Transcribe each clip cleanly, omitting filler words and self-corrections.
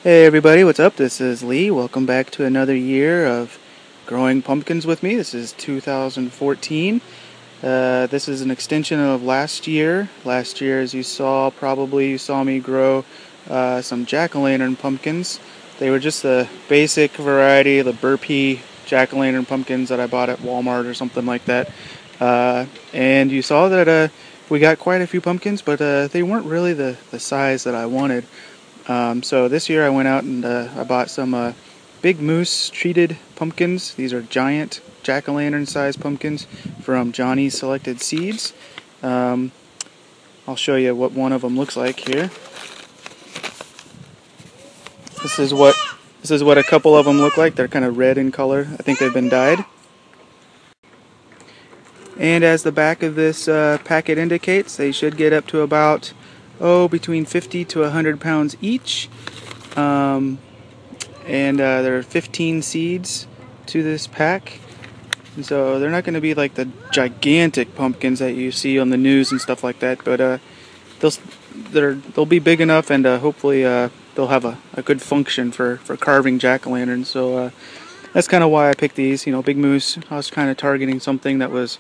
Hey everybody, what's up? This is Lee. Welcome back to another year of growing pumpkins with me. This is 2014. This is an extension of last year. Last year, as you saw, probably you saw me grow some jack-o'-lantern pumpkins. They were just the basic variety, the Burpee jack-o'-lantern pumpkins that I bought at Walmart or something like that. And you saw that we got quite a few pumpkins, but they weren't really the size that I wanted. So this year I went out and I bought some Big Moose treated pumpkins. These are giant jack-o'-lantern sized pumpkins from Johnny's Selected Seeds. I'll show you what one of them looks like here. This is what a couple of them look like. They're kind of red in color. I think they've been dyed. And as the back of this packet indicates, they should get up to about between 50 to 100 pounds each. And there are 15 seeds to this pack. And so they're not going to be like the gigantic pumpkins that you see on the news and stuff like that, but they'll be big enough, and hopefully they'll have a good function for carving jack-o'-lanterns. So that's kind of why I picked these. You know, Big Moose, I was kind of targeting something that was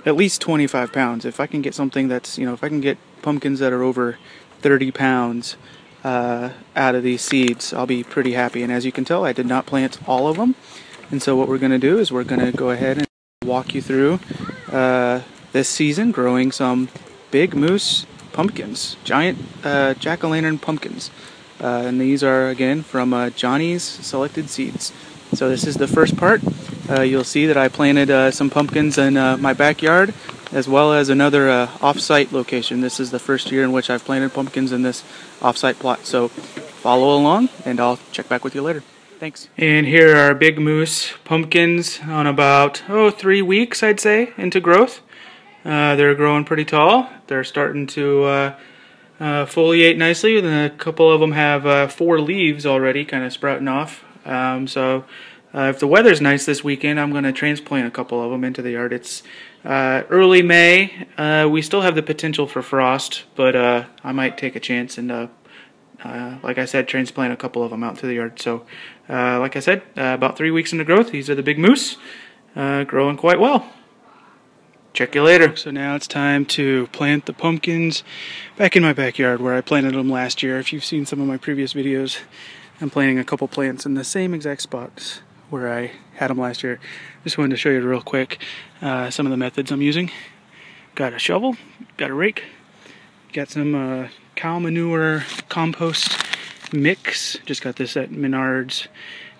at least 25 pounds. If I can get something that's, if I can get pumpkins that are over 30 pounds out of these seeds, I'll be pretty happy. And as you can tell, I did not plant all of them. And so what we're going to do is we're going to go ahead and walk you through this season growing some Big Moose pumpkins, giant jack-o'-lantern pumpkins. And these are, again, from Johnny's Selected Seeds. So this is the first part. You'll see that I planted some pumpkins in my backyard, as well as another off-site location. This is the first year in which I've planted pumpkins in this off-site plot. So follow along, and I'll check back with you later. Thanks. And here are Big Moose pumpkins on about 3 weeks, I'd say, into growth. They're growing pretty tall. They're starting to foliate nicely, and a couple of them have 4 leaves already kind of sprouting off. If the weather's nice this weekend, I'm going to transplant a couple of them into the yard. It's early May. We still have the potential for frost, but I might take a chance and, like I said, transplant a couple of them out to the yard. So, like I said, about 3 weeks into growth. These are the Big Moose, growing quite well. Check you later. So now it's time to plant the pumpkins back in my backyard where I planted them last year. If you've seen some of my previous videos, I'm planting a couple plants in the same exact spots where I had them last year. Just wanted to show you real quick some of the methods I'm using. Got a shovel, got a rake, got some cow manure compost mix. Just got this at Menards.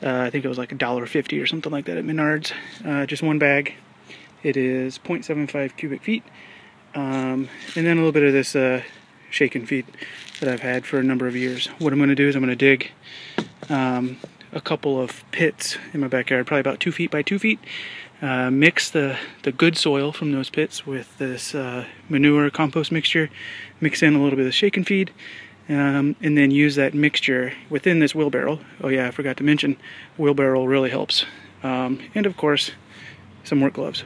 I think it was like $1.50 or something like that at Menards. Just one bag. It is 0.75 cubic feet. And then a little bit of this shake and feed that I've had for a number of years. What I'm going to do is I'm going to dig a couple of pits in my backyard, probably about 2 feet by 2 feet. Mix the good soil from those pits with this manure compost mixture. Mix in a little bit of shake and feed, and then use that mixture within this wheelbarrow. Oh yeah, I forgot to mention, wheelbarrow really helps. And of course, some work gloves.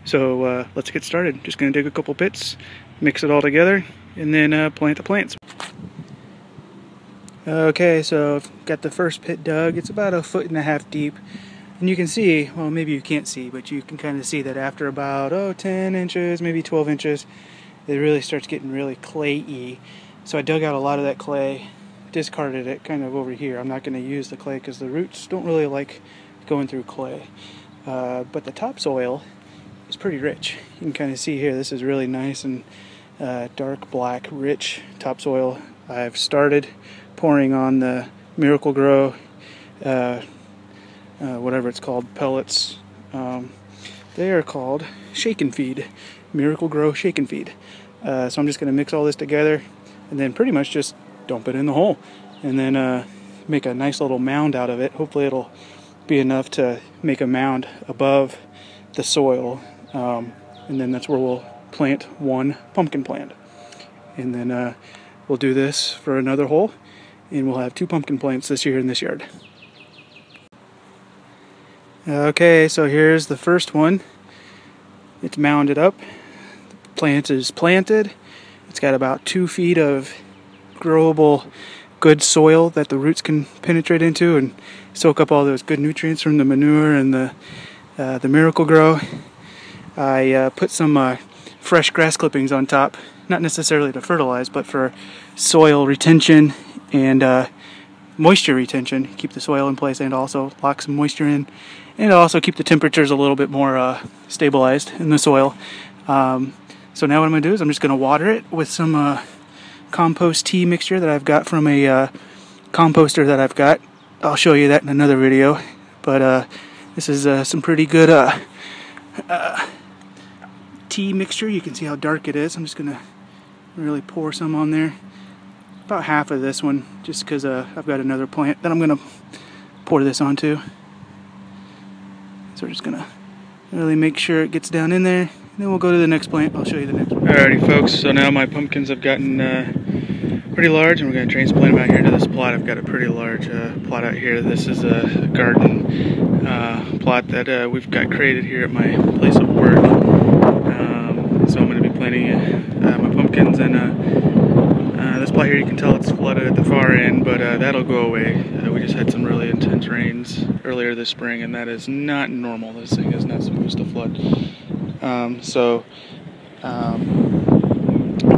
So let's get started. Just going to dig a couple pits, mix it all together, and then plant the plants. Okay, so I've got the first pit dug. It's about 1.5 feet deep. And you can see, well, maybe you can't see, but you can kind of see that after about 10 inches, maybe 12 inches, it really starts getting really clayey. So I dug out a lot of that clay, discarded it kind of over here. I'm not going to use the clay because the roots don't really like going through clay. But the topsoil is pretty rich. You can kind of see here, this is really nice and dark black, rich topsoil. I've started pouring on the Miracle-Gro, whatever it's called, pellets. They are called Shake and Feed, Miracle-Gro Shake and Feed. So I'm just going to mix all this together and then pretty much just dump it in the hole and then make a nice little mound out of it. Hopefully it'll be enough to make a mound above the soil, and then that's where we'll plant one pumpkin plant. And then we'll do this for another hole, and we'll have 2 pumpkin plants this year in this yard. Okay, so here's the first one. It's mounded up. The plant is planted. It's got about 2 feet of growable good soil that the roots can penetrate into and soak up all those good nutrients from the manure and the Miracle-Gro. I put some fresh grass clippings on top, not necessarily to fertilize, but for soil retention and moisture retention, keep the soil in place and also lock some moisture in, and also keep the temperatures a little bit more stabilized in the soil. So now what I'm going to do is I'm just going to water it with some compost tea mixture that I've got from a composter that I've got. I'll show you that in another video, but this is some pretty good tea mixture. You can see how dark it is. I'm just going to really pour some on there. About half of this one, just because I've got another plant that I'm going to pour this onto. So we're just going to really make sure it gets down in there. Then we'll go to the next plant. I'll show you the next one. Alrighty folks, so now my pumpkins have gotten pretty large, and we're going to transplant them out here to this plot. I've got a pretty large plot out here. This is a garden plot that we've got created here at my place of work. So I'm going to be planting my pumpkins, and this plot here, you can tell it's flooded at the far end, but that'll go away. We just had some really intense rains earlier this spring, and that is not normal. This thing is not supposed to flood. So I'm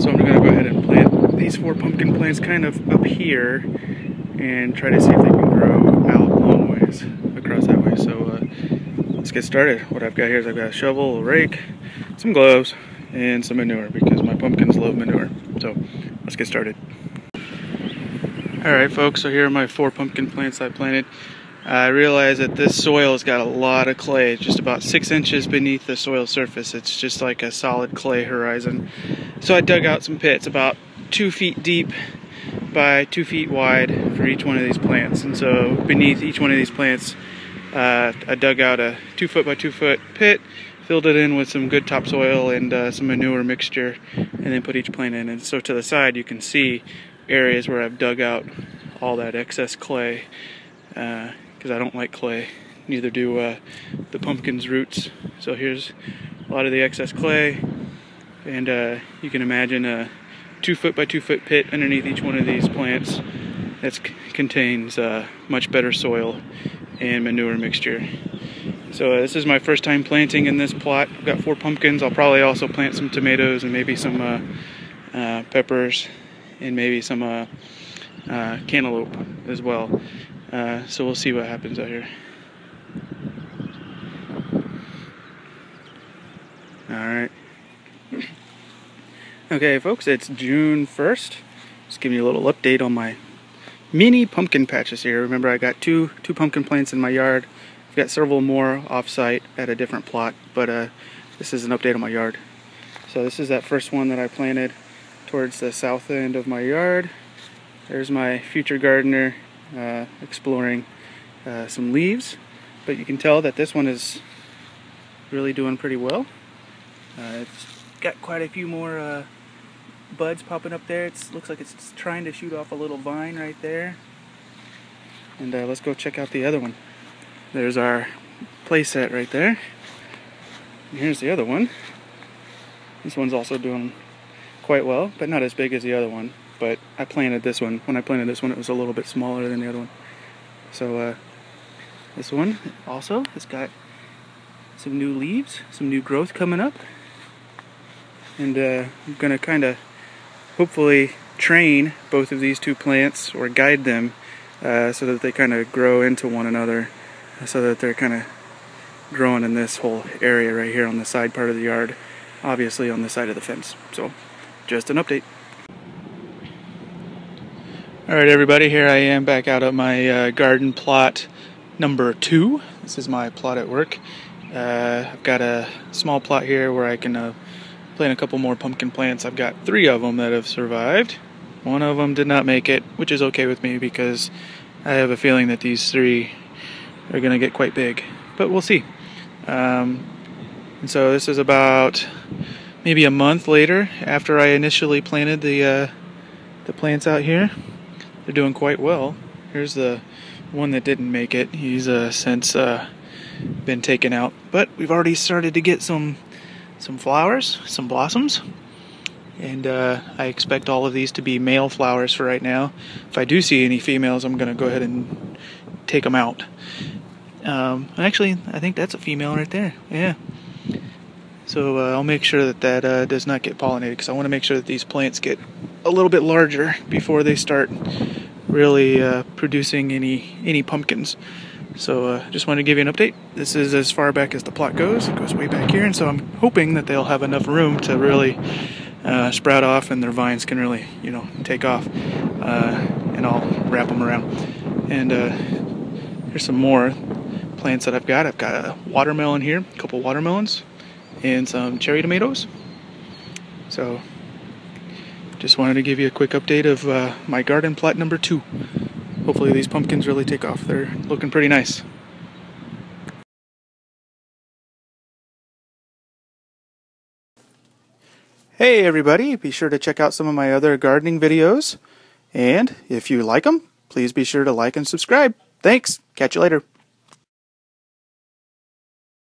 going to go ahead and plant these 4 pumpkin plants kind of up here and try to see if they can grow out long ways across that way. So let's get started. What I've got here is I've got a shovel, a rake, some gloves, and some manure because my pumpkins love manure. So let's get started. Alright folks, so here are my 4 pumpkin plants I planted. I realized that this soil has got a lot of clay. It's just about 6 inches beneath the soil surface. It's just like a solid clay horizon. So I dug out some pits about 2 feet deep by 2 feet wide for each one of these plants. And so beneath each one of these plants, I dug out a 2 foot by 2 foot pit, filled it in with some good topsoil and some manure mixture, and then put each plant in. And so to the side you can see areas where I've dug out all that excess clay. Because I don't like clay, neither do the pumpkin's roots. So here's a lot of the excess clay, and you can imagine a 2 foot by 2 foot pit underneath each one of these plants that contains much better soil and manure mixture. So this is my first time planting in this plot. I've got 4 pumpkins. I'll probably also plant some tomatoes and maybe some peppers and maybe some cantaloupe as well. So we'll see what happens out here. Alright. Okay folks, it's June 1st. Just giving you a little update on my mini pumpkin patches here. Remember, I got two pumpkin plants in my yard. I've got several more off-site at a different plot, but this is an update on my yard. So this is that first one that I planted towards the south end of my yard. There's my future gardener exploring some leaves, but you can tell that this one is really doing pretty well. It's got quite a few more buds popping up there. It looks like it's trying to shoot off a little vine right there. And let's go check out the other one. There's our play set right there. And here's the other one. This one's also doing quite well, but not as big as the other one. But I planted this one. When I planted this one, it was a little bit smaller than the other one. So this one also has got some new leaves, some new growth coming up. And I'm going to kind of hopefully train both of these 2 plants, or guide them so that they kind of grow into one another, so that they're kind of growing in this whole area right here on the side part of the yard, obviously on the side of the fence. So just an update. Alright everybody, here I am back out at my garden plot number 2. This is my plot at work. I've got a small plot here where I can plant a couple more pumpkin plants. I've got 3 of them that have survived. One of them did not make it, which is okay with me because I have a feeling that these 3 are going to get quite big. But we'll see. And so this is about maybe a month later after I initially planted the plants out here. They're doing quite well. Here's the one that didn't make it. He's since been taken out, but we've already started to get some flowers, some blossoms, and I expect all of these to be male flowers for right now. If I do see any females, I'm going to go ahead and take them out. Actually, I think that's a female right there. Yeah. So I'll make sure that that does not get pollinated, because I want to make sure that these plants get a little bit larger before they start really producing any pumpkins. So just wanted to give you an update. This is as far back as the plot goes. It goes way back here, and so I'm hoping that they'll have enough room to really sprout off, and their vines can really, you know, take off. And I'll wrap them around. And here's some more plants that I've got. I've got a watermelon here, a couple watermelons, and some cherry tomatoes. So just wanted to give you a quick update of my garden plot number 2. Hopefully these pumpkins really take off. They're looking pretty nice. Hey everybody, be sure to check out some of my other gardening videos. And if you like them, please be sure to like and subscribe. Thanks. Catch you later.